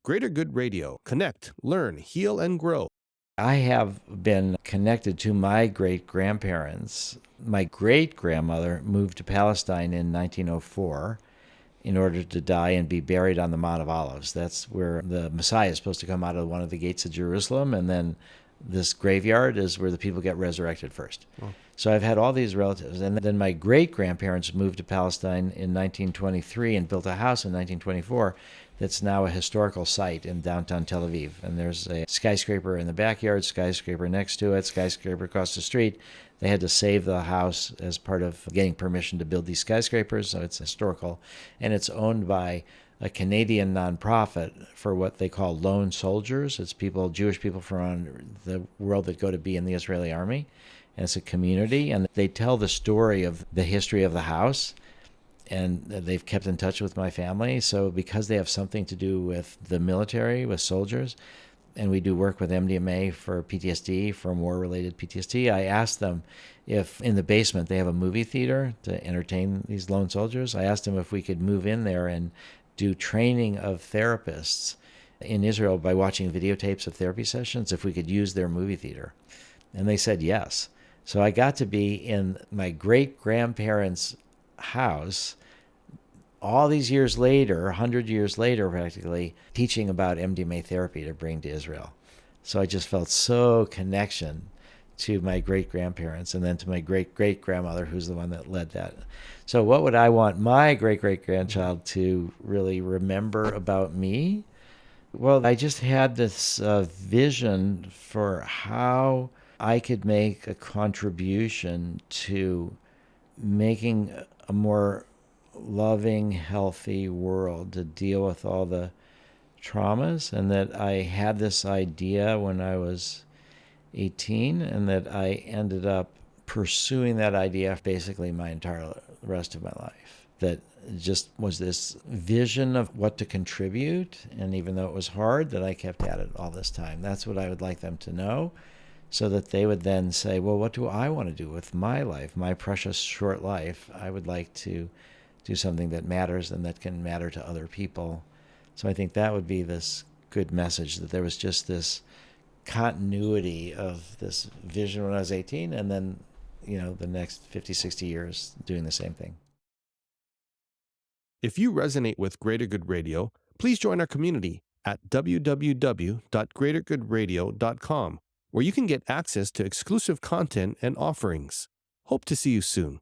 Greater Good Radio. Connect, learn, heal, and grow. I have been connected to my great-grandparents. My great-grandmother moved to Palestine in 1904 in order to die and be buried on the Mount of Olives. That's where the Messiah is supposed to come out of one of the gates of Jerusalem, and then this graveyard is where the people get resurrected first. Oh. So I've had all these relatives. And then my great-grandparents moved to Palestine in 1923 and built a house in 1924 that's now a historical site in downtown Tel Aviv. And there's a skyscraper in the backyard, skyscraper next to it, skyscraper across the street. They had to save the house as part of getting permission to build these skyscrapers, so it's historical. And it's owned by a Canadian nonprofit for what they call lone soldiers. It's people, Jewish people from around the world that go to be in the Israeli army. And it's a community, and they tell the story of the history of the house. And they've kept in touch with my family. So because they have something to do with the military, with soldiers, and we do work with MDMA for PTSD, for war-related PTSD, I asked them if in the basement they have a movie theater to entertain these lone soldiers. I asked them if we could move in there and do training of therapists in Israel by watching videotapes of therapy sessions, if we could use their movie theater. And they said yes. So I got to be in my great-grandparents' house all these years later, 100 years later practically, teaching about MDMA therapy to bring to Israel. So I just felt so connection to my great-grandparents and then to my great-great-grandmother, who's the one that led that. So what would I want my great-great-grandchild to really remember about me? Well, I just had this vision for how I could make a contribution to making a more loving, healthy world to deal with all the traumas, and that I had this idea when I was 18, and that I ended up pursuing that idea basically my entire rest of my life. That just was this vision of what to contribute, and even though it was hard, that I kept at it all this time. That's what I would like them to know, so that they would then say, well, what do I want to do with my life, my precious short life? I would like to do something that matters and that can matter to other people. So I think that would be this good message, that there was just this continuity of this vision when I was 18, and then, the next 50, 60 years doing the same thing. If you resonate with Greater Good Radio, please join our community at www.greatergoodradio.com, where you can get access to exclusive content and offerings. Hope to see you soon.